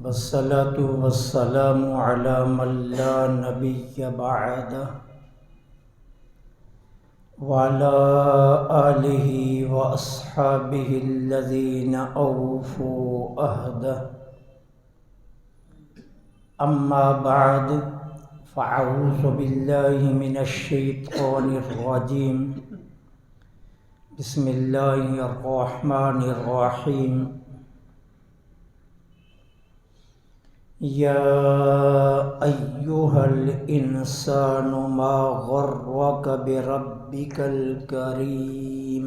والصلاة والسلام على من لا نبي بعده وعلى آله وأصحابه الذين أوفوا عهده. أما بعد فأعوذ بالله من الشيطان الرجيم. بسم الله الرحمن الرحيم. يا أيها الإنسان ما غرك بربك الكريم.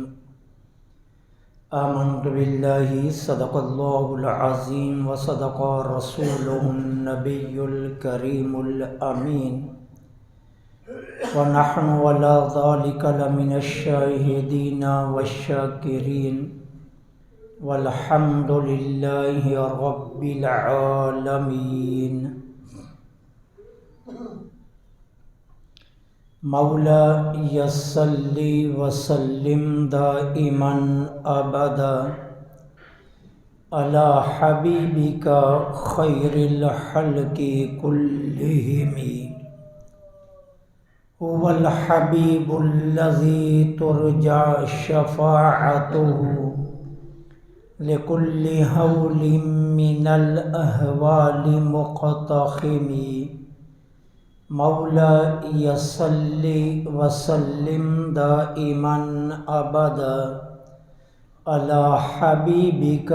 آمنت بالله صدق الله العظيم وصدق رسوله النبي الكريم الأمين ونحن على ذلك لمن الشاهدين والشاكرين والحمد لله رب العالمين. مولا صلی وسلم دائما ابدا على حبیبک خیر الخلق كلهم. هو الحبیب الذی ترجى شفاعته لكل هول من الأهوال مقتحم. مولاي صل وسلم دائما أبدا على حبيبك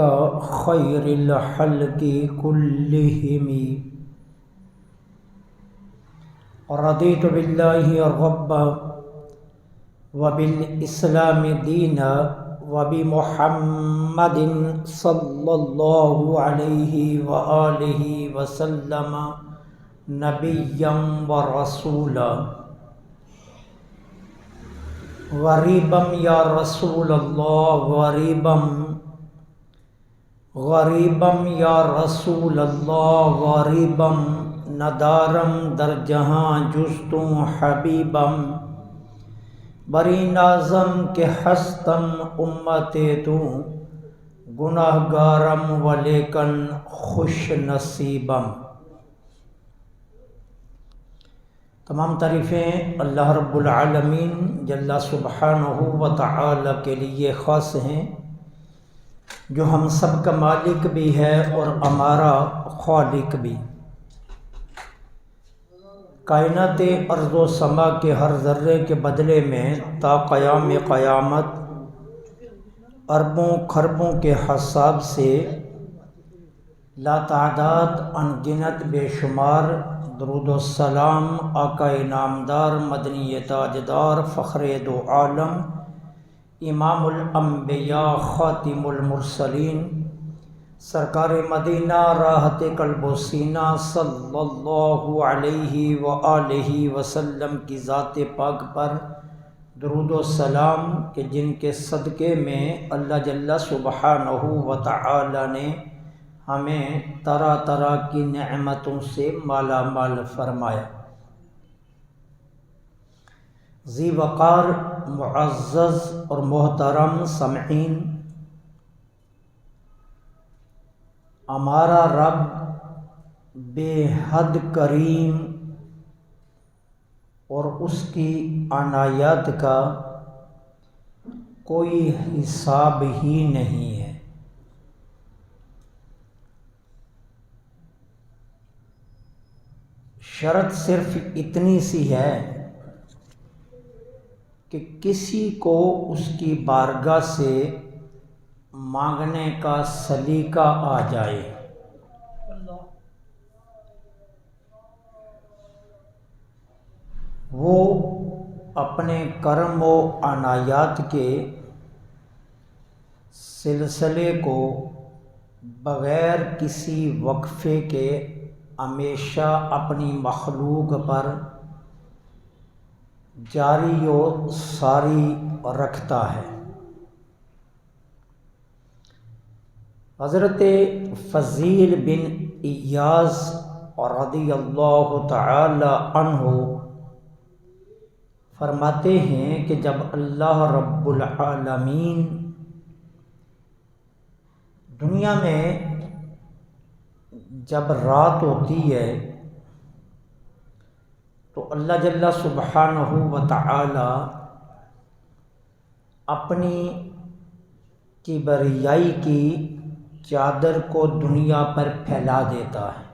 خير الخلق كلهم. رضيت بالله ربا وبالإسلام دينا وبمحمد صلی اللہ علیہ وآلہ وسلم نبیا ورسولا. غریبا یا رسول اللہ غریبا یا رسول اللہ غریبا ندارم در جہاں جستوں حبیبم. بری نازم کے ہستم امت تو گناہ گارم ولیکن خوش نصیبم. تمام تعریفیں اللہ رب العالمین جل سبحانہ و تعالی کے لیے خاص ہیں، جو ہم سب کا مالک بھی ہے اور ہمارا خالق بھی. کائنات ارض و سما کے ہر ذرے کے بدلے میں تا قیام قیامت اربوں خربوں کے حساب سے لا تعداد ان گنت بے شمار درود و سلام آقا نامدار مدنی تاجدار فخر دو عالم امام الانبیاء خاتم المرسلین سرکار مدینہ راحت قلب و سینہ صلی اللہ علیہ وآلہ وسلم کی ذات پاک پر درود و سلام کہ جن کے صدقے میں اللہ جل سبحانہ و تعالی نے ہمیں طرح طرح کی نعمتوں سے مالا مال فرمایا. ذی وقار معزز اور محترم سامعین، ہمارا رب بے حد کریم اور اس کی عنایات کا کوئی حساب ہی نہیں ہے. شرط صرف اتنی سی ہے کہ کسی کو اس کی بارگاہ سے مانگنے کا سلیقہ آ جائے. وہ اپنے کرم و عنایات کے سلسلے کو بغیر کسی وقفے کے ہمیشہ اپنی مخلوق پر جاری و ساری رکھتا ہے. حضرت فضیل بن ایاز رضی اللہ تعالی عنہ فرماتے ہیں کہ جب اللہ رب العالمین دنیا میں جب رات ہوتی ہے تو اللہ جل سبحانہ و تعالی اپنی کبریائی کی چادر کو دنیا پر پھیلا دیتا ہے،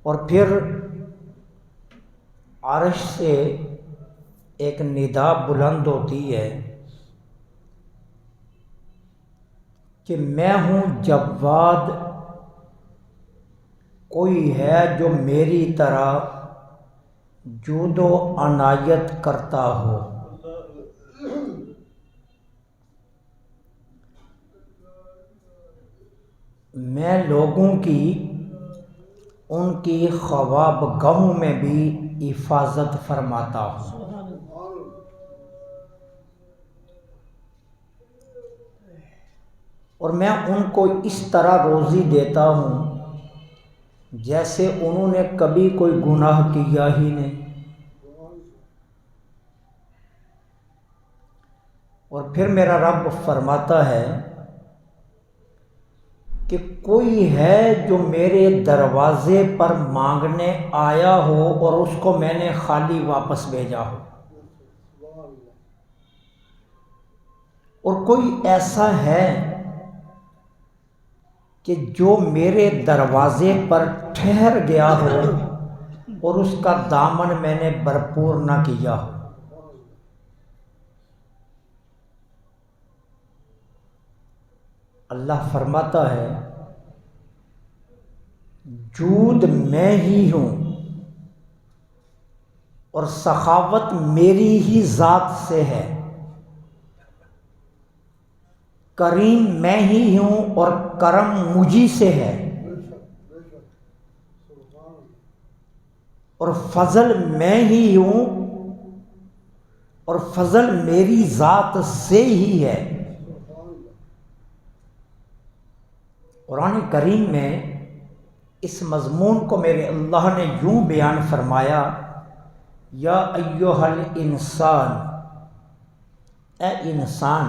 اور پھر عرش سے ایک ندا بلند ہوتی ہے کہ میں ہوں جواد، کوئی ہے جو میری طرح جود و عنایت کرتا ہو۔ میں لوگوں کی ان کی خواب گاہوں میں بھی حفاظت فرماتا ہوں۔ اور میں ان کو اس طرح روزی دیتا ہوں جیسے انہوں نے کبھی کوئی گناہ کیا ہی نہیں۔ اور پھر میرا رب فرماتا ہے کہ کوئی ہے جو میرے دروازے پر مانگنے آیا ہو اور اس کو میں نے خالی واپس بھیجا ہو، اور کوئی ایسا ہے کہ جو میرے دروازے پر ٹھہر گیا ہو اور اس کا دامن میں نے بھرپور نہ کیا ہو۔ اللہ فرماتا ہے جود میں ہی ہوں اور سخاوت میری ہی ذات سے ہے، کریم میں ہی ہوں اور کرم مجھی سے ہے، اور فضل میں ہی ہوں اور فضل میری ذات سے ہی ہے۔ قرآن کریم میں اس مضمون کو میرے اللہ نے یوں بیان فرمایا، یا ایھا الانسان، اے انسان،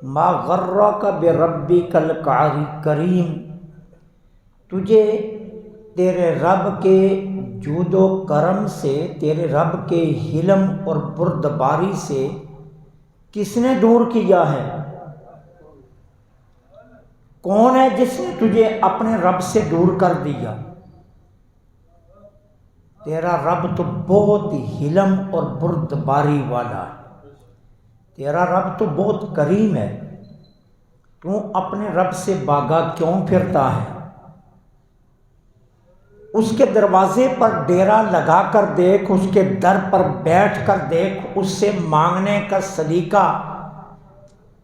ما غرک بربک الکریم، تجھے تیرے رب کے جود و کرم سے، تیرے رب کے حلم اور بردباری سے کس نے دور کیا ہے؟ کون ہے جس نے تجھے اپنے رب سے دور کر دیا؟ تیرا رب تو بہت حلم اور بردباری والا ہے، تیرا رب تو بہت کریم ہے، تو اپنے رب سے بھاگا کیوں پھرتا ہے؟ اس کے دروازے پر ڈیرا لگا کر دیکھ، اس کے در پر بیٹھ کر دیکھ، اس سے مانگنے کا سلیقہ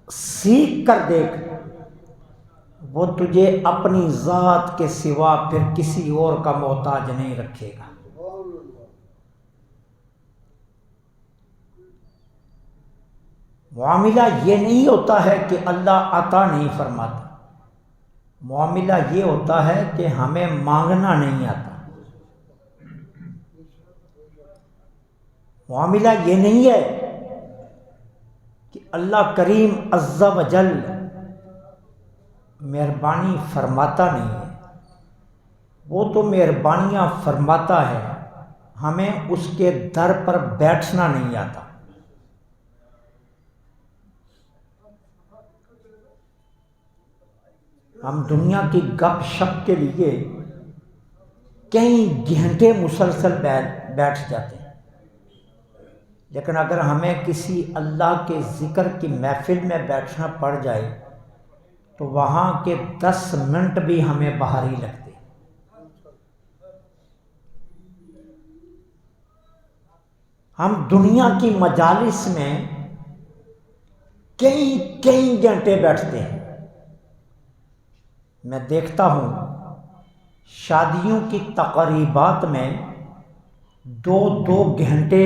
سیکھ کر دیکھ، وہ تجھے اپنی ذات کے سوا پھر کسی اور کا محتاج نہیں رکھے گا۔ معاملہ یہ نہیں ہوتا ہے کہ اللہ عطا نہیں فرماتا، معاملہ یہ ہوتا ہے کہ ہمیں مانگنا نہیں آتا۔ معاملہ یہ نہیں ہے کہ اللہ کریم عز و جل مہربانی فرماتا نہیں ہے، وہ تو مہربانیاں فرماتا ہے، ہمیں اس کے در پر بیٹھنا نہیں آتا۔ ہم دنیا کی گپ شپ کے لیے کئی گھنٹے مسلسل بیٹھ جاتے ہیں، لیکن اگر ہمیں کسی اللہ کے ذکر کی محفل میں بیٹھنا پڑ جائے تو وہاں کے 10 منٹ بھی ہمیں بھاری لگتے ہیں۔ ہم دنیا کی مجالس میں کئی گھنٹے بیٹھتے ہیں۔ میں دیکھتا ہوں شادیوں کی تقریبات میں 2 گھنٹے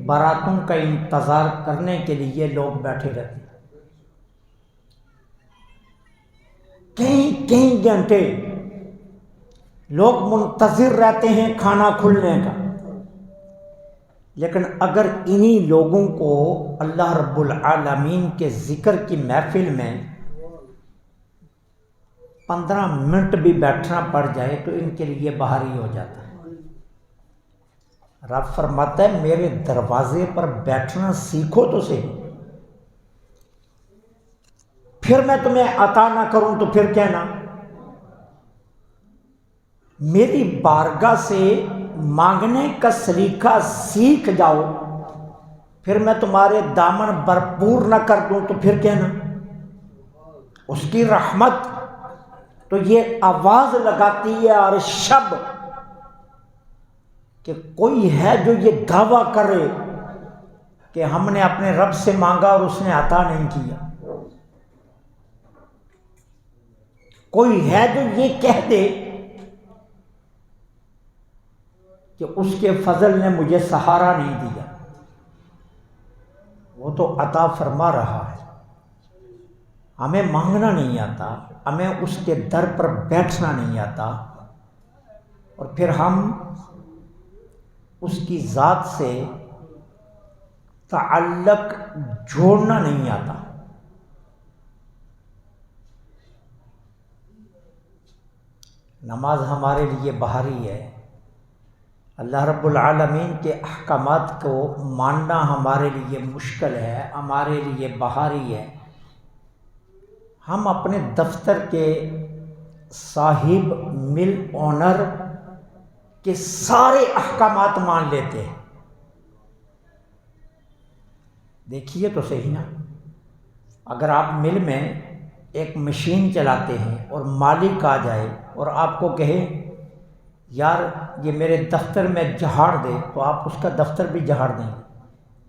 باراتوں کا انتظار کرنے کے لیے لوگ بیٹھے رہتے ہیں، کئی گھنٹے لوگ منتظر رہتے ہیں کھانا کھلنے کا۔ لیکن اگر انہی لوگوں کو اللہ رب العالمین کے ذکر کی محفل میں 15 منٹ بھی بیٹھنا پڑ جائے تو ان کے لیے باہری ہو جاتا ہے۔ رب فرماتا ہے میرے دروازے پر بیٹھنا سیکھو تو صحیح، پھر میں تمہیں عطا نہ کروں تو پھر کہنا، میری بارگاہ سے مانگنے کا سلیقہ سیکھ جاؤ، پھر میں تمہارے دامن بھرپور نہ کر دوں تو پھر کہنا۔ اس کی رحمت تو یہ آواز لگاتی ہے اور شب کہ کوئی ہے جو یہ دعویٰ کرے کہ ہم نے اپنے رب سے مانگا اور اس نے عطا نہیں کیا، کوئی ہے جو یہ کہہ دے کہ اس کے فضل نے مجھے سہارا نہیں دیا، وہ تو عطا فرما رہا ہے۔ ہمیں مانگنا نہیں آتا، ہمیں اس کے در پر بیٹھنا نہیں آتا، اور پھر ہم اس کی ذات سے تعلق جوڑنا نہیں آتا۔ نماز ہمارے لیے باہری ہے، اللہ رب العالمین کے احکامات کو ماننا ہمارے لیے مشکل ہے، ہمارے لیے باہری ہے۔ ہم اپنے دفتر کے صاحب مل اونر کے سارے احکامات مان لیتے ہیں۔ دیکھیے تو صحیح نا، اگر آپ مل میں ایک مشین چلاتے ہیں اور مالک آ جائے اور آپ کو کہے یار یہ میرے دفتر میں جھاڑ دے، تو آپ اس کا دفتر بھی جھاڑ دیں گے۔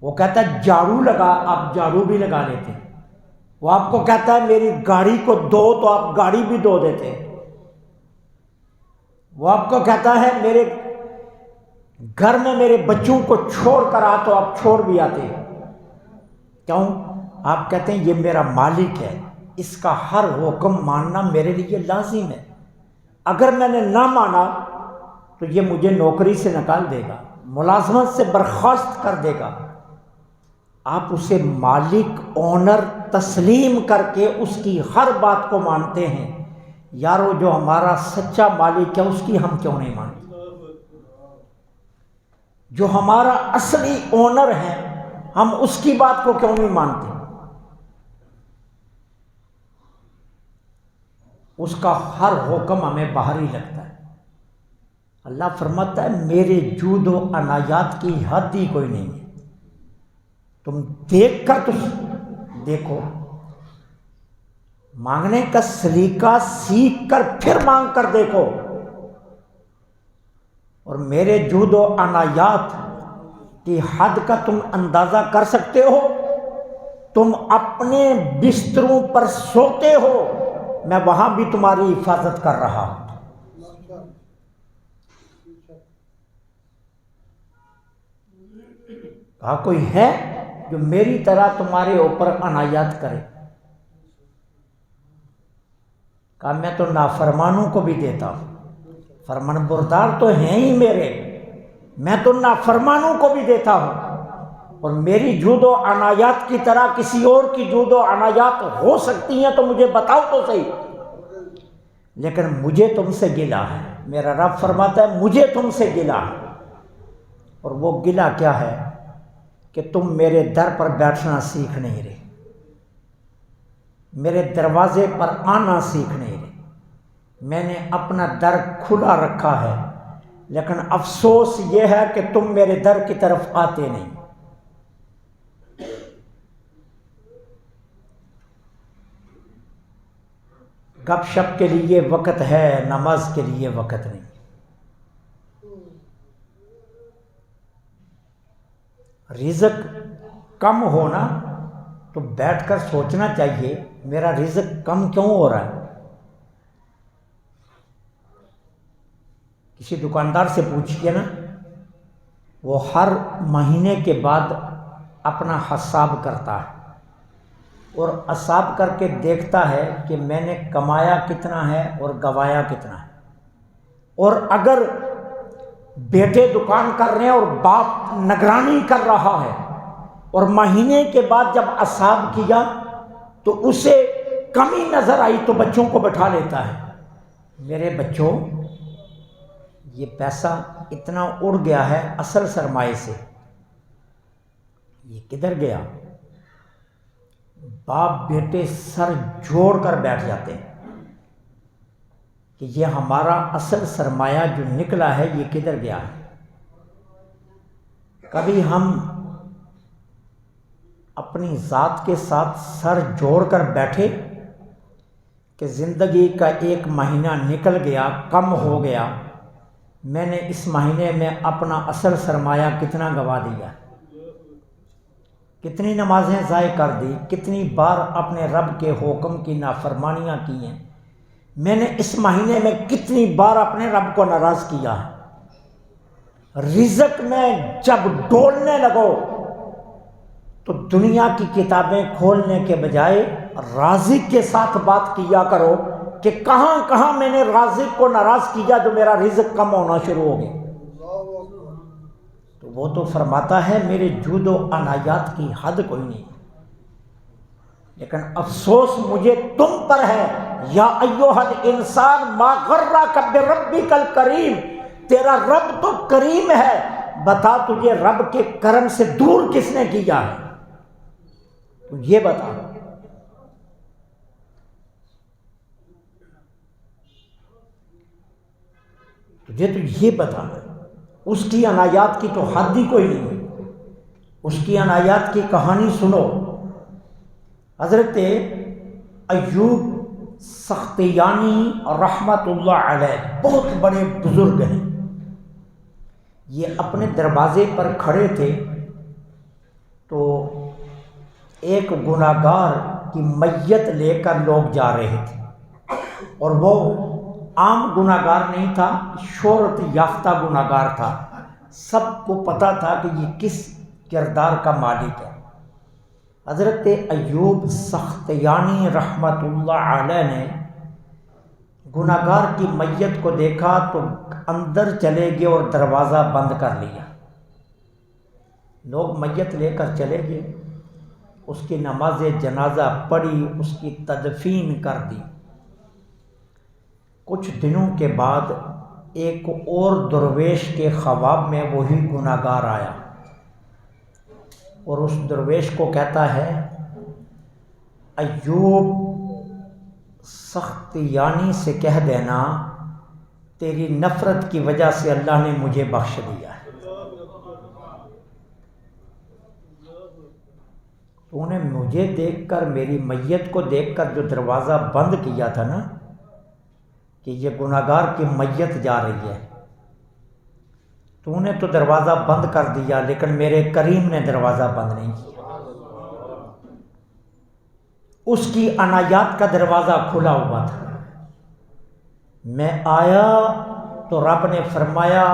وہ کہتا ہے جھاڑو لگا، آپ جھاڑو بھی لگا لیتے ہیں۔ وہ آپ کو کہتا ہے میری گاڑی کو دو، تو آپ گاڑی بھی دھو دیتے ہیں۔ وہ آپ کو کہتا ہے میرے گھر میں میرے بچوں کو چھوڑ کر آ، تو آپ چھوڑ بھی آتے ہیں۔ کیوں؟ آپ کہتے ہیں یہ میرا مالک ہے، اس کا ہر حکم ماننا میرے لیے لازم ہے، اگر میں نے نہ مانا تو یہ مجھے نوکری سے نکال دے گا، ملازمت سے برخاست کر دے گا۔ آپ اسے مالک اونر تسلیم کر کے اس کی ہر بات کو مانتے ہیں۔ یارو جو ہمارا سچا مالک ہے اس کی ہم کیوں نہیں مانتے؟ جو ہمارا اصلی اونر ہے ہم اس کی بات کو کیوں نہیں مانتے؟ اس کا ہر حکم ہمیں باہری لگتا ہے۔ اللہ فرماتا ہے میرے جود و عنایات کی حد ہی کوئی نہیں ہے۔ تم دیکھ کر تو دیکھو، مانگنے کا سلیقہ سیکھ کر پھر مانگ کر دیکھو، اور میرے جود و عنایات کی حد کا تم اندازہ کر سکتے ہو؟ تم اپنے بستروں پر سوتے ہو، میں وہاں بھی تمہاری حفاظت کر رہا ہوں۔ کہا کوئی ہے جو میری طرح تمہارے اوپر عنایات کرے؟ کہا میں تو نافرمانوں کو بھی دیتا ہوں، فرمان بردار تو ہیں ہی میرے، میں تو نافرمانوں کو بھی دیتا ہوں، اور میری جود و عنایات کی طرح کسی اور کی جود و عنایات ہو سکتی ہیں تو مجھے بتاؤ تو صحیح، لیکن مجھے تم سے گلہ ہے۔ میرا رب فرماتا ہے مجھے تم سے گلہ ہے، اور وہ گلہ کیا ہے کہ تم میرے در پر بیٹھنا سیکھ نہیں رہے، میرے دروازے پر آنا سیکھ نہیں رہے۔ میں نے اپنا در کھلا رکھا ہے، لیکن افسوس یہ ہے کہ تم میرے در کی طرف آتے نہیں۔ گپ شپ کے لیے وقت ہے، نماز کے لیے وقت نہیں۔ رزق کم ہونا تو بیٹھ کر سوچنا چاہیے میرا رزق کم کیوں ہو رہا ہے۔ کسی دکاندار سے پوچھئے نا، وہ ہر مہینے کے بعد اپنا حساب کرتا ہے اور حساب کر کے دیکھتا ہے کہ میں نے کمایا کتنا ہے اور گوایا کتنا ہے، اور اگر بیٹے دکان کر رہے ہیں اور باپ نگرانی کر رہا ہے، اور مہینے کے بعد جب حساب کیا تو اسے کمی نظر آئی تو بچوں کو بٹھا لیتا ہے میرے بچوں، یہ پیسہ اتنا اڑ گیا ہے اصل سرمایے سے، یہ کدھر گیا؟ باپ بیٹے سر جوڑ کر بیٹھ جاتے ہیں کہ یہ ہمارا اصل سرمایہ جو نکلا ہے یہ کدھر گیا ہے۔ کبھی ہم اپنی ذات کے ساتھ سر جوڑ کر بیٹھے کہ زندگی کا ایک مہینہ نکل گیا، کم ہو گیا، میں نے اس مہینے میں اپنا اصل سرمایہ کتنا گوا دیا، کتنی نمازیں ضائع کر دی، کتنی بار اپنے رب کے حکم کی نافرمانیاں کی ہیں، میں نے اس مہینے میں کتنی بار اپنے رب کو ناراض کیا ہے۔ رزق میں جب ڈولنے لگو تو دنیا کی کتابیں کھولنے کے بجائے رازق کے ساتھ بات کیا کرو کہ کہاں کہاں میں نے رازق کو ناراض کیا جو میرا رزق کم ہونا شروع ہو گیا۔ تو وہ تو فرماتا ہے میرے جود و عنایات کی حد کوئی نہیں، لیکن افسوس مجھے تم پر ہے۔ یا ایھا الانسان ما غرک بربک الکریم، تیرا رب تو کریم ہے، بتا تجھے رب کے کرم سے دور کس نے کیا ہے؟ تو یہ بتا۔ تجھے تو یہ بتانا، اس کی عنایات کی تو حد ہی کوئی نہیں ہے۔ اس کی عنایات کی کہانی سنو۔ حضرت ایوب سختیانی رحمت اللہ علیہ بہت بڑے بزرگ ہیں، یہ اپنے دروازے پر کھڑے تھے تو ایک گناہگار کی میت لے کر لوگ جا رہے تھے، اور وہ عام گناہگار نہیں تھا، شہرت یافتہ گناہگار تھا، سب کو پتہ تھا کہ یہ کس کردار کا مالک ہے۔ حضرت ایوب سختیانی رحمت اللہ علیہ نے گناہگار کی میت کو دیکھا تو اندر چلے گئے اور دروازہ بند کر لیا۔ لوگ میت لے کر چلے گئے، اس کی نماز جنازہ پڑھی، اس کی تدفین کر دی۔ کچھ دنوں کے بعد ایک اور درویش کے خواب میں وہی گناہگار آیا، اور اس درویش کو کہتا ہے ایوب سختیانی سے کہہ دینا تیری نفرت کی وجہ سے اللہ نے مجھے بخش دیا ہے، تو نے مجھے دیکھ کر، میری میت کو دیکھ کر جو دروازہ بند کیا تھا نا کہ یہ گناہگار کی میت جا رہی ہے، تو نے تو دروازہ بند کر دیا، لیکن میرے کریم نے دروازہ بند نہیں کیا، اس کی عنایات کا دروازہ کھلا ہوا تھا۔ میں آیا تو رب نے فرمایا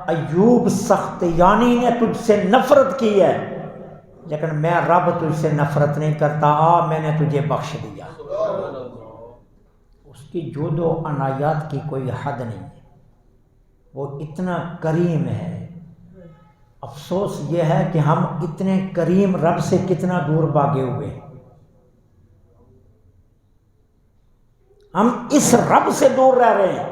ایوب سختیانی نے تجھ سے نفرت کی ہے، لیکن میں رب تجھ سے نفرت نہیں کرتا، میں نے تجھے بخش دیا۔ اس کی جود و عنایات کی کوئی حد نہیں ہے، وہ اتنا کریم ہے۔ افسوس یہ ہے کہ ہم اتنے کریم رب سے کتنا دور بھاگے ہوئے ہیں، ہم اس رب سے دور رہ رہے ہیں۔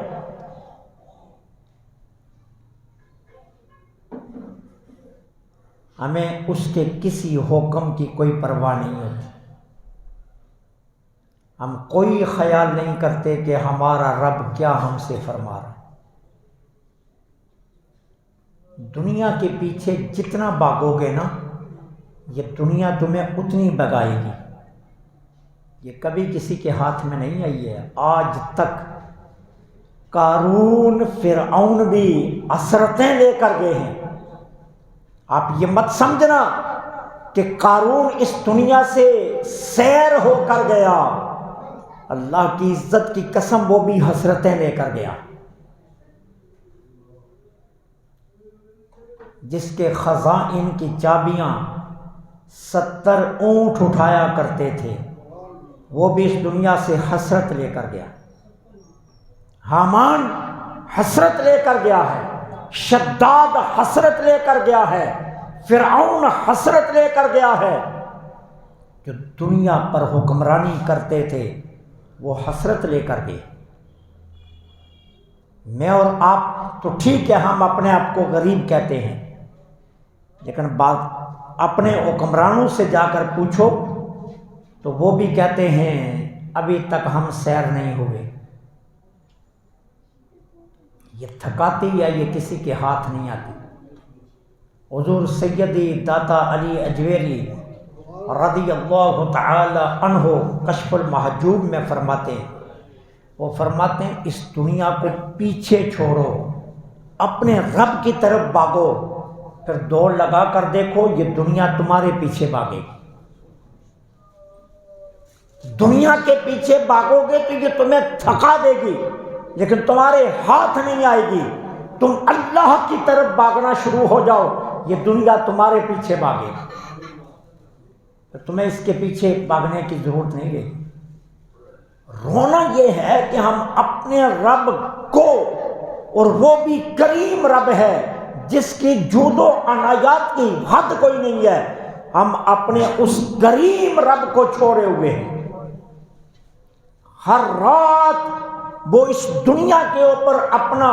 ہمیں اس کے کسی حکم کی کوئی پرواہ نہیں ہوتی، ہم کوئی خیال نہیں کرتے کہ ہمارا رب کیا ہم سے فرما رہا ہے۔ دنیا کے پیچھے جتنا بھاگو گے نا، یہ دنیا تمہیں اتنی بھگائے گی، یہ کبھی کسی کے ہاتھ میں نہیں آئی ہے۔ آج تک قارون فرعون بھی حسرتیں لے کر گئے ہیں۔ آپ یہ مت سمجھنا کہ قارون اس دنیا سے سیر ہو کر گیا، اللہ کی عزت کی قسم وہ بھی حسرتیں لے کر گیا۔ جس کے خزائن کی چابیاں 70 اونٹ اٹھایا کرتے تھے، وہ بھی اس دنیا سے حسرت لے کر گیا۔ حامان حسرت لے کر گیا ہے، شداد حسرت لے کر گیا ہے، فرعون حسرت لے کر گیا ہے۔ جو دنیا پر حکمرانی کرتے تھے وہ حسرت لے کر گئے۔ میں اور آپ تو ٹھیک ہے، ہم اپنے آپ کو غریب کہتے ہیں، لیکن بات اپنے حکمرانوں سے جا کر پوچھو تو وہ بھی کہتے ہیں ابھی تک ہم سیر نہیں ہوئے۔ یہ تھکاتی ہے، یہ کسی کے ہاتھ نہیں آتی۔ حضور سیدی داتا علی اجویری رضی اللہ تعالی عنہ کشف المحجوب میں فرماتے ہیں، وہ فرماتے ہیں اس دنیا کو پیچھے چھوڑو، اپنے رب کی طرف بھاگو، پھر دوڑ لگا کر دیکھو یہ دنیا تمہارے پیچھے بھاگے گی۔ دنیا کے پیچھے بھاگو گے تو یہ تمہیں تھکا دے گی، لیکن تمہارے ہاتھ نہیں آئے گی۔ تم اللہ کی طرف بھاگنا شروع ہو جاؤ، یہ دنیا تمہارے پیچھے بھاگے گی، تو تمہیں اس کے پیچھے بھاگنے کی ضرورت نہیں رہے گی۔ رونا یہ ہے کہ ہم اپنے رب کو، اور وہ بھی کریم رب ہے جس کی جود و عنایات کی حد کوئی نہیں ہے، ہم اپنے اس کریم رب کو چھوڑے ہوئے ہیں۔ ہر رات وہ اس دنیا کے اوپر اپنا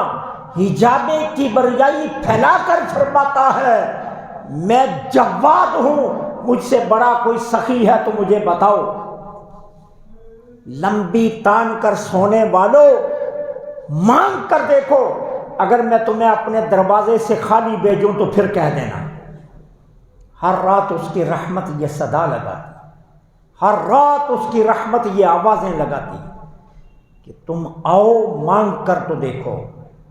حجاب کبریائی پھیلا کر فرماتا ہے میں جواد ہوں، مجھ سے بڑا کوئی سخی ہے تو مجھے بتاؤ۔ لمبی تان کر سونے والوں مانگ کر دیکھو، اگر میں تمہیں اپنے دروازے سے خالی بھیجوں تو پھر کہہ دینا۔ ہر رات اس کی رحمت یہ صدا لگاتی، ہر رات اس کی رحمت یہ آوازیں لگاتی کہ تم آؤ مانگ کر تو دیکھو،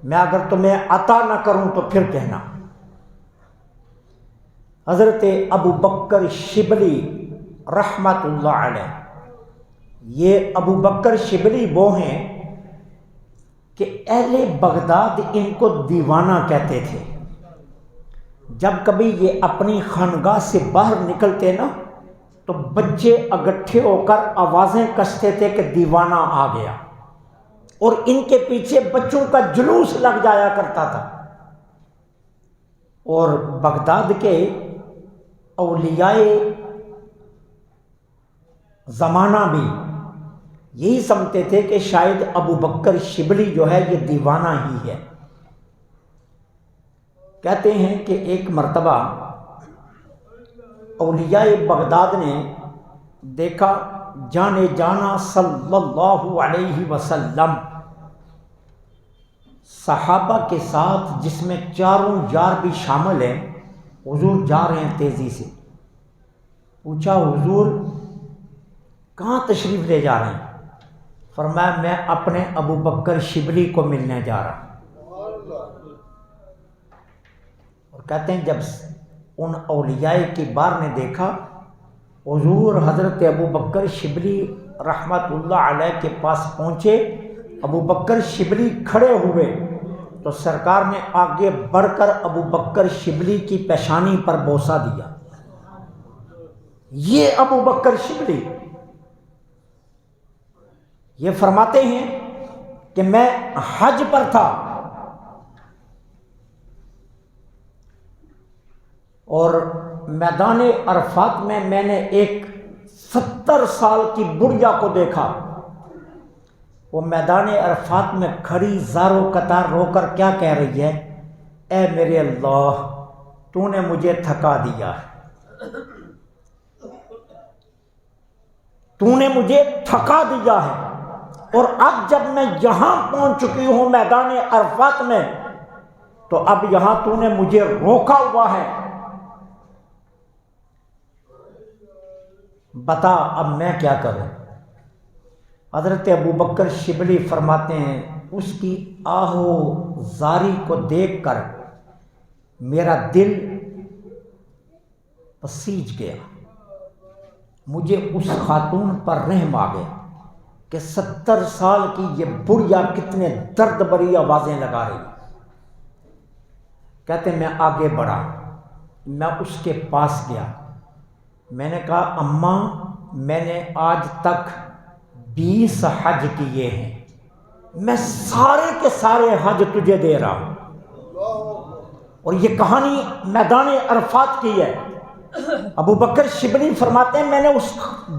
میں اگر تمہیں عطا نہ کروں تو پھر کہنا۔ حضرت ابو بکر شبلی رحمت اللہ علیہ، یہ ابو بکر شبلی وہ ہیں کہ اہل بغداد ان کو دیوانہ کہتے تھے۔ جب کبھی یہ اپنی خانقاہ سے باہر نکلتے نا تو بچے اکٹھے ہو کر آوازیں کستے تھے کہ دیوانہ آ گیا، اور ان کے پیچھے بچوں کا جلوس لگ جایا کرتا تھا۔ اور بغداد کے اولیاء زمانہ بھی یہی سمجھتے تھے کہ شاید ابو بکر شبلی جو ہے یہ دیوانہ ہی ہے۔ کہتے ہیں کہ ایک مرتبہ اولیاء بغداد نے دیکھا جانے جانا صلی اللہ علیہ وسلم صحابہ کے ساتھ، جس میں چاروں یار بھی شامل ہیں، حضور جا رہے ہیں تیزی سے۔ پوچھا حضور کہاں تشریف لے جا رہے ہیں؟ فرمایا میں اپنے ابو بکر شبلی کو ملنے جا رہا ہوں۔ اور کہتے ہیں جب ان اولیاء کبار نے دیکھا حضور حضرت ابو بکر شبلی رحمت اللہ علیہ کے پاس پہنچے، ابو بکر شبلی کھڑے ہوئے تو سرکار نے آگے بڑھ کر ابو بکر شبلی کی پیشانی پر بوسہ دیا۔ یہ ابو بکر شبلی یہ فرماتے ہیں کہ میں حج پر تھا اور میدان عرفات میں نے ایک 70 سال کی بڑھیا کو دیکھا، وہ میدان عرفات میں کھڑی زارو قطار رو کر کیا کہہ رہی ہے، اے میرے اللہ تو نے مجھے تھکا دیا ہے، تو نے مجھے تھکا دیا ہے، اور اب جب میں یہاں پہنچ چکی ہوں میدان عرفات میں تو اب یہاں تو نے مجھے روکا ہوا ہے، بتا اب میں کیا کروں۔ حضرت ابو بکر شبلی فرماتے ہیں اس کی آہو زاری کو دیکھ کر میرا دل پسیج گیا، مجھے اس خاتون پر رحم آ گیا کہ 70 سال کی یہ بڑھیا کتنے درد بھری آوازیں لگا رہی۔ کہتے میں آگے بڑھا، میں اس کے پاس گیا، میں نے کہا اماں میں نے آج تک 20 حج کیے ہیں، میں سارے کے سارے حج تجھے دے رہا ہوں۔ اور یہ کہانی میدان عرفات کی ہے۔ ابو بکر شبلی فرماتے ہیں میں نے اس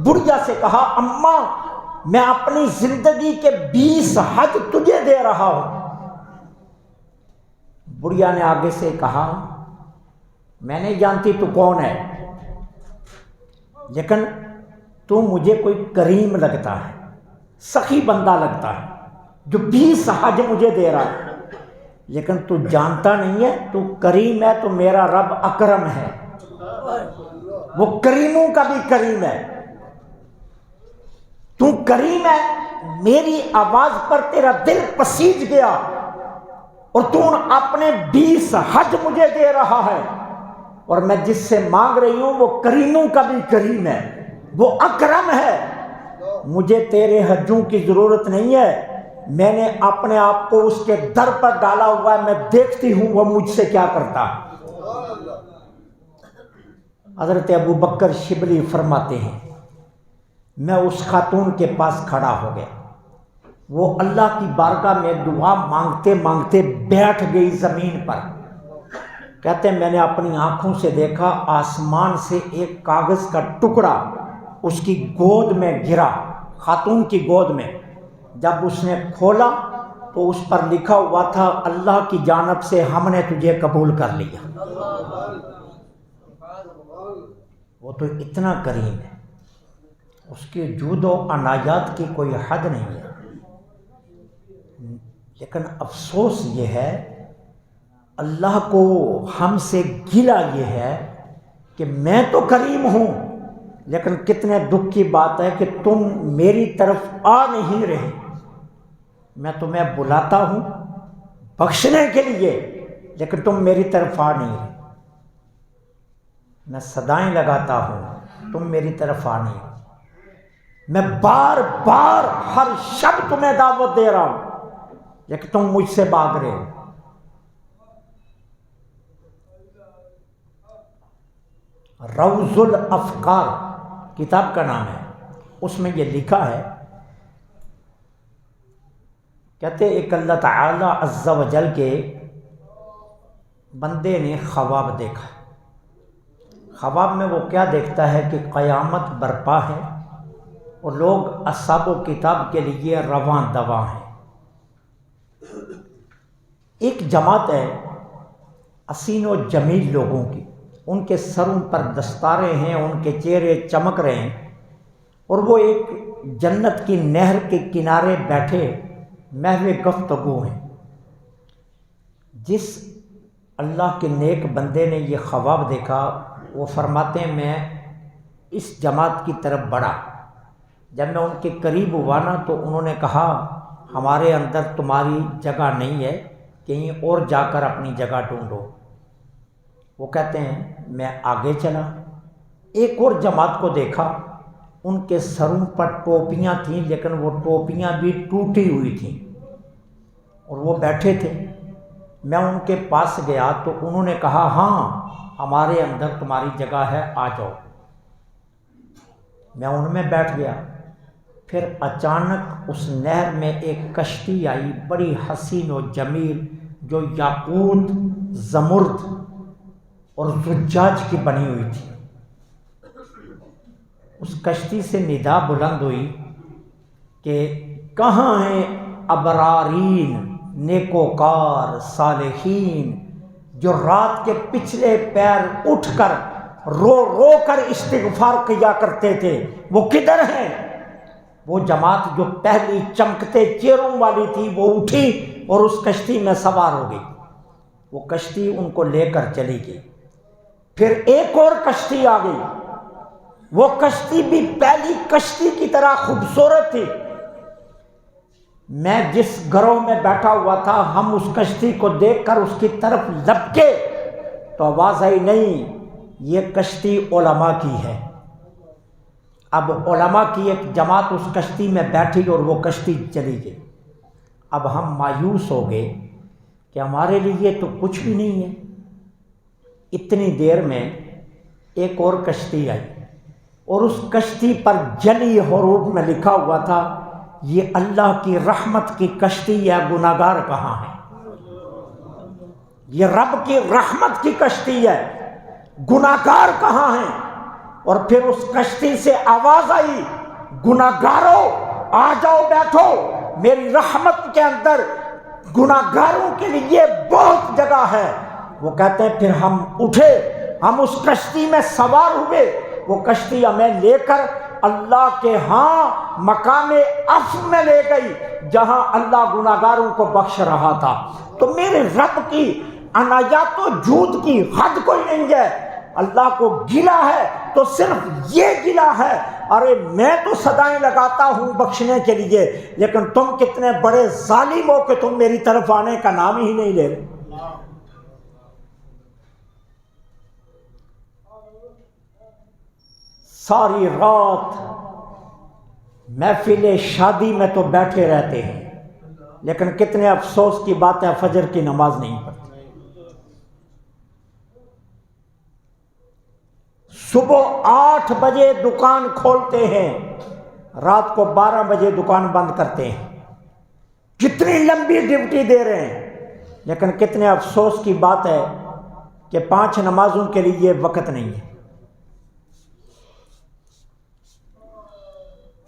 بڑھیا سے کہا اماں میں اپنی زندگی کے 20 حج تجھے دے رہا ہوں، بڑھیا نے آگے سے کہا میں نہیں جانتی تو کون ہے، لیکن تو مجھے کوئی کریم لگتا ہے، سخی بندہ لگتا ہے جو 20 حج مجھے دے رہا ہے، لیکن تو جانتا نہیں ہے تو کریم ہے تو میرا رب اکرم ہے، وہ کریموں کا بھی کریم ہے، تو کریم ہے۔ میری آواز پر تیرا دل پسیج گیا اور تو اپنے 20 حج مجھے دے رہا ہے، اور میں جس سے مانگ رہی ہوں وہ کریموں کا بھی کریم ہے، وہ اکرم ہے، مجھے تیرے حجوں کی ضرورت نہیں ہے، میں نے اپنے آپ کو اس کے در پر ڈالا ہوا ہے، میں دیکھتی ہوں وہ مجھ سے کیا کرتا ہے۔ حضرت ابو بکر شبلی فرماتے ہیں میں اس خاتون کے پاس کھڑا ہو گیا، وہ اللہ کی بارگاہ میں دعا مانگتے مانگتے بیٹھ گئی زمین پر، کہتے ہیں میں نے اپنی آنکھوں سے دیکھا آسمان سے ایک کاغذ کا ٹکڑا اس کی گود میں گرا، خاتون کی گود میں، جب اس نے کھولا تو اس پر لکھا ہوا تھا اللہ کی جانب سے ہم نے تجھے قبول کر لیا۔ وہ تو اتنا کریم ہے، اس کے جود و عنایات کی کوئی حد نہیں ہے، لیکن افسوس یہ ہے اللہ کو ہم سے گلہ یہ ہے کہ میں تو کریم ہوں، لیکن کتنے دکھ کی بات ہے کہ تم میری طرف آ نہیں رہے، میں تمہیں بلاتا ہوں بخشنے کے لیے لیکن تم میری طرف آ نہیں رہے، میں صدائیں لگاتا ہوں تم میری طرف آ نہیں رہے، میں بار بار ہر شب تمہیں دعوت دے رہا ہوں لیکن تم مجھ سے بھاگ رہے ہو۔ روض الافکار کتاب کا نام ہے، اس میں یہ لکھا ہے، کہتے ایک اللہ تعالی عز و جل کے بندے نے خواب دیکھا، خواب میں وہ کیا دیکھتا ہے کہ قیامت برپا ہے اور لوگ اصحاب و کتاب کے لیے رواں دواں ہیں، ایک جماعت ہے حسین و جمیل لوگوں کی، ان کے سروں پر دستاریں ہیں، ان کے چہرے چمک رہے ہیں، اور وہ ایک جنت کی نہر کے کنارے بیٹھے محو گفتگو ہیں۔ جس اللہ کے نیک بندے نے یہ خواب دیکھا وہ فرماتے ہیں میں اس جماعت کی طرف بڑھا، جب میں ان کے قریب ہوا نا تو انہوں نے کہا ہمارے اندر تمہاری جگہ نہیں ہے، کہیں اور جا کر اپنی جگہ ڈھونڈو۔ وہ کہتے ہیں میں آگے چلا، ایک اور جماعت کو دیکھا، ان کے سروں پر ٹوپیاں تھیں لیکن وہ ٹوپیاں بھی ٹوٹی ہوئی تھیں اور وہ بیٹھے تھے، میں ان کے پاس گیا تو انہوں نے کہا ہاں ہمارے اندر تمہاری جگہ ہے آ جاؤ، میں ان میں بیٹھ گیا۔ پھر اچانک اس نہر میں ایک کشتی آئی بڑی حسین و جمیل جو یاقوت، زمرد اور زجاج کی بنی ہوئی تھی، اس کشتی سے ندا بلند ہوئی کہ کہاں ہیں ابرارین، نیکوکار، صالحین جو رات کے پچھلے پیر اٹھ کر رو رو کر استغفار کیا کرتے تھے، وہ کدھر ہیں؟ وہ جماعت جو پہلی چمکتے چہروں والی تھی وہ اٹھی اور اس کشتی میں سوار ہو گئی، وہ کشتی ان کو لے کر چلی گئی۔ پھر ایک اور کشتی آ گئی، وہ کشتی بھی پہلی کشتی کی طرح خوبصورت تھی، میں جس گروہ میں بیٹھا ہوا تھا ہم اس کشتی کو دیکھ کر اس کی طرف لپکے تو آواز آئی نہیں یہ کشتی علماء کی ہے۔ اب علماء کی ایک جماعت اس کشتی میں بیٹھی اور وہ کشتی چلی گئی۔ اب ہم مایوس ہو گئے کہ ہمارے لیے تو کچھ بھی نہیں ہے۔ اتنی دیر میں ایک اور کشتی آئی اور اس کشتی پر جلی حروف میں لکھا ہوا تھا یہ اللہ کی رحمت کی کشتی ہے، گناہگار کہاں ہیں؟ یہ رب کی رحمت کی کشتی ہے، گناہگار کہاں ہیں؟ اور پھر اس کشتی سے آواز آئی گناہگارو آ جاؤ بیٹھو میری رحمت کے اندر، گناہگاروں کے لیے بہت جگہ ہے۔ وہ کہتے ہیں پھر ہم اٹھے، ہم اس کشتی میں سوار ہوئے، وہ کشتی ہمیں لے کر اللہ کے ہاں مقام عفو میں لے گئی، جہاں اللہ گناہگاروں کو بخش رہا تھا۔ تو میرے رب کی عنایات و جود کی حد کوئی نہیں ہے۔ اللہ کو گلہ ہے تو صرف یہ گلہ ہے، ارے میں تو صدائیں لگاتا ہوں بخشنے کے لیے، لیکن تم کتنے بڑے ظالم ہو کہ تم میری طرف آنے کا نام ہی نہیں لے رہے۔ ساری رات محفل شادی میں تو بیٹھے رہتے ہیں، لیکن کتنے افسوس کی بات ہے فجر کی نماز نہیں پڑھتے۔ صبح 8 بجے دکان کھولتے ہیں، رات کو 12 بجے دکان بند کرتے ہیں، کتنی لمبی ڈیوٹی دے رہے ہیں، لیکن کتنے افسوس کی بات ہے کہ 5 نمازوں کے لیے وقت نہیں ہے۔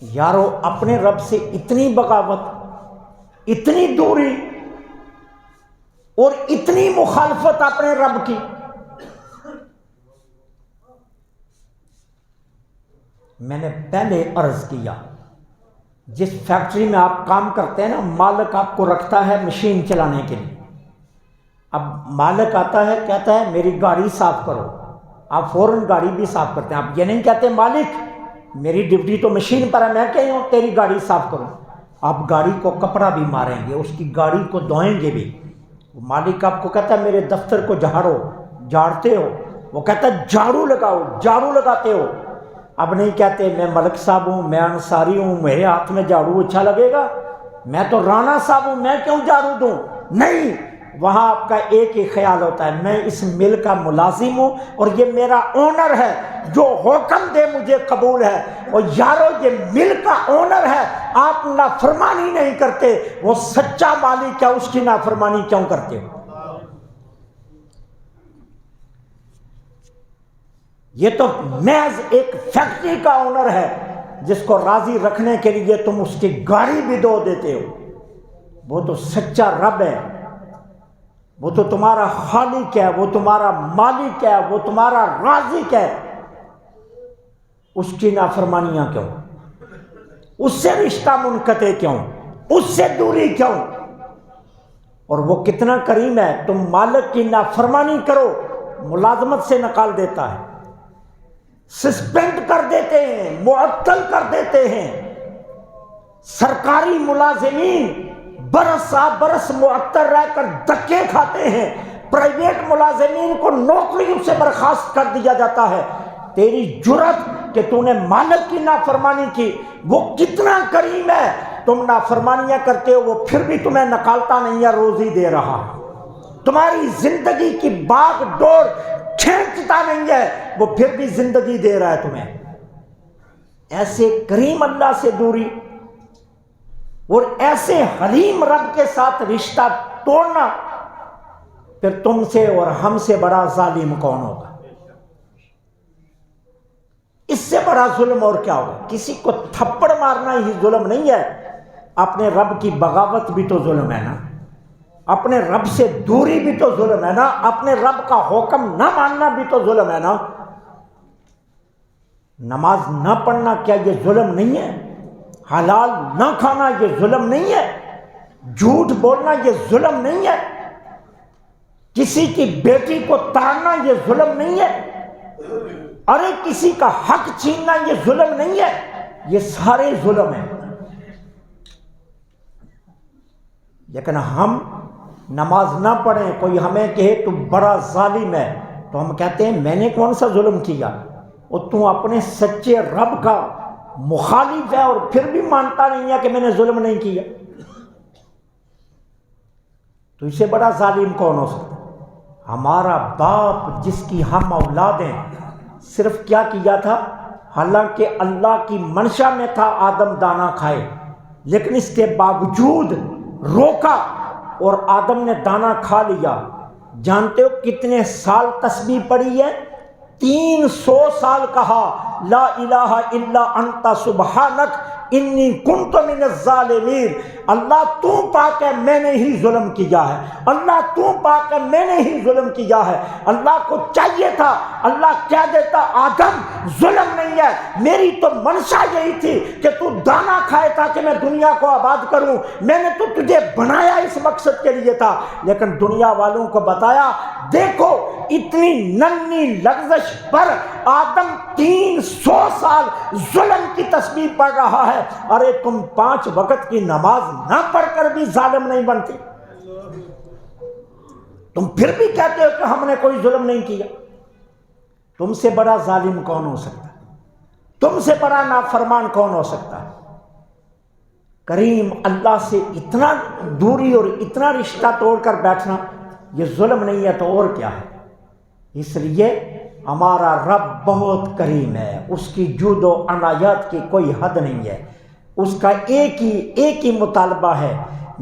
یارو اپنے رب سے اتنی بغاوت، اتنی دوری اور اتنی مخالفت اپنے رب کی۔ میں نے پہلے عرض کیا، جس فیکٹری میں آپ کام کرتے ہیں نا، مالک آپ کو رکھتا ہے مشین چلانے کے لیے۔ اب مالک آتا ہے کہتا ہے میری گاڑی صاف کرو، آپ فوراً گاڑی بھی صاف کرتے ہیں۔ آپ یہ نہیں کہتے مالک میری ڈیوٹی تو مشین پر ہے، میں کہیں ہوں تیری گاڑی صاف کروں۔ آپ گاڑی کو کپڑا بھی ماریں گے، اس کی گاڑی کو دھوئیں گے بھی۔ مالک آپ کو کہتا ہے میرے دفتر کو جھاڑو، جھاڑتے ہو، وہ کہتا ہے جھاڑو لگاؤ، جھاڑو لگاتے ہو۔ اب نہیں کہتے میں ملک صاحب ہوں، میں انصاری ہوں، میرے ہاتھ میں جھاڑو اچھا لگے گا، میں تو رانا صاحب ہوں، میں کیوں جھاڑو دوں؟ نہیں، وہاں آپ کا ایک ہی خیال ہوتا ہے میں اس مل کا ملازم ہوں اور یہ میرا اونر ہے، جو حکم دے مجھے قبول ہے۔ اور یارو یہ مل کا اونر ہے، آپ نافرمانی نہیں کرتے، وہ سچا مالک ہے، اس کی نافرمانی کیوں کرتے ہو؟ یہ تو محض ایک فیکٹری کا اونر ہے، جس کو راضی رکھنے کے لیے تم اس کی گاڑی بھی دھو دیتے ہو۔ وہ تو سچا رب ہے، وہ تو تمہارا خالق ہے، وہ تمہارا مالک ہے، وہ تمہارا رازق ہے، اس کی نافرمانیاں کیوں؟ اس سے رشتہ منقطع کیوں؟ اس سے دوری کیوں؟ اور وہ کتنا کریم ہے، تم مالک کی نافرمانی کرو ملازمت سے نکال دیتا ہے، سسپینڈ کر دیتے ہیں، معطل کر دیتے ہیں۔ سرکاری ملازمین برس برس معطل رہ کر دھکے کھاتے ہیں، پرائیویٹ ملازمین کو نوکریوں سے برخاست کر دیا جاتا ہے۔ تیری جرت کہ تو نے مالک کی نافرمانی کی، وہ کتنا کریم ہے، تم نافرمانیاں کرتے ہو، وہ پھر بھی تمہیں نکالتا نہیں ہے، روزی دے رہا، تمہاری زندگی کی باغ ڈور کھینچتا نہیں ہے، وہ پھر بھی زندگی دے رہا ہے تمہیں۔ ایسے کریم اللہ سے دوری اور ایسے حلیم رب کے ساتھ رشتہ توڑنا، پھر تم سے اور ہم سے بڑا ظالم کون ہوگا؟ اس سے بڑا ظلم اور کیا ہوگا؟ کسی کو تھپڑ مارنا ہی ظلم نہیں ہے، اپنے رب کی بغاوت بھی تو ظلم ہے نا، اپنے رب سے دوری بھی تو ظلم ہے نا، اپنے رب کا حکم نہ ماننا بھی تو ظلم ہے نا۔ نماز نہ پڑھنا کیا یہ ظلم نہیں ہے؟ حلال نہ کھانا یہ ظلم نہیں ہے؟ جھوٹ بولنا یہ ظلم نہیں ہے؟ کسی کی بیٹی کو تاڑنا یہ ظلم نہیں ہے؟ ارے کسی کا حق چھیننا یہ ظلم نہیں ہے؟ یہ سارے ظلم ہیں۔ لیکن ہم نماز نہ پڑھیں، کوئی ہمیں کہے تو بڑا ظالم ہے، تو ہم کہتے ہیں میں نے کون سا ظلم کیا؟ اور تو اپنے سچے رب کا مخالف ہے اور پھر بھی مانتا نہیں ہے کہ میں نے ظلم نہیں کیا، تو اس سے بڑا ظالم کون ہو سکتا؟ ہمارا باپ جس کی ہم اولاد ہیں، صرف کیا کیا تھا؟ حالانکہ اللہ کی منشا میں تھا آدم دانا کھائے، لیکن اس کے باوجود روکا اور آدم نے دانا کھا لیا۔ جانتے ہو کتنے سال تسبیح پڑھی ہے؟ 300 سال کہا لا الہ الا انت سبحانک، انی کنت من الظالمین، اللہ تو پاک ہے میں نے ہی ظلم کیا ہے، اللہ تو پاک ہے میں نے ہی ظلم کیا ہے۔ اللہ کو چاہیے تھا اللہ کہہ دیتا آدم ظلم نہیں ہے، میری تو منشا یہی تھی کہ تو دانا کھائے تاکہ میں دنیا کو آباد کروں، میں نے تو تجھے بنایا اس مقصد کے لیے تھا۔ لیکن دنیا والوں کو بتایا دیکھو اتنی ننھی لغزش پر آدم 300 سال ظلم کی تسبیح پڑھ رہا ہے، ارے تم 5 وقت کی نماز نہ پڑھ کر بھی ظالم نہیں بنتے، تم پھر بھی کہتے ہو کہ ہم نے کوئی ظلم نہیں کیا۔ تم سے بڑا ظالم کون ہو سکتا ہے؟ تم سے بڑا نافرمان کون ہو سکتا ہے؟ کریم اللہ سے اتنا دوری اور اتنا رشتہ توڑ کر بیٹھنا یہ ظلم نہیں ہے تو اور کیا ہے؟ اس لیے ہمارا رب بہت کریم ہے، اس کی جود و عنایات کی کوئی حد نہیں ہے، اس کا ایک ہی مطالبہ ہے،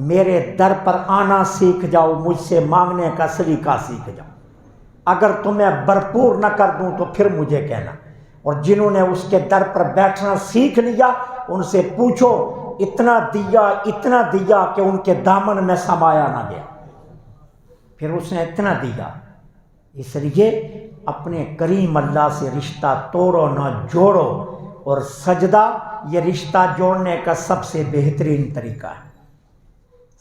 میرے در پر آنا سیکھ جاؤ، مجھ سے مانگنے کا سلیقہ سیکھ جاؤ، اگر تمہیں بھرپور نہ کر دوں تو پھر مجھے کہنا۔ اور جنہوں نے اس کے در پر بیٹھنا سیکھ لیا ان سے پوچھو اتنا دیا کہ ان کے دامن میں سمایا نہ گیا، پھر اس نے اتنا دیا۔ اس لیے اپنے کریم اللہ سے رشتہ توڑو نہ جوڑو، اور سجدہ یہ رشتہ جوڑنے کا سب سے بہترین طریقہ ہے،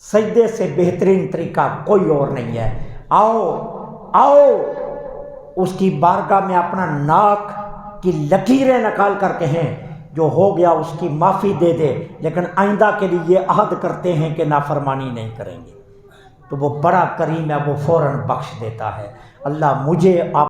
سجدے سے بہترین طریقہ کوئی اور نہیں ہے۔ آؤ اس کی بارگاہ میں اپنا ناک کی لکیریں نکال کر کہیں جو ہو گیا اس کی معافی دے دے، لیکن آئندہ کے لیے یہ عہد کرتے ہیں کہ نافرمانی نہیں کریں گے، تو وہ بڑا کریم ہے، وہ فوراً بخش دیتا ہے۔ اللہ مجھے آپ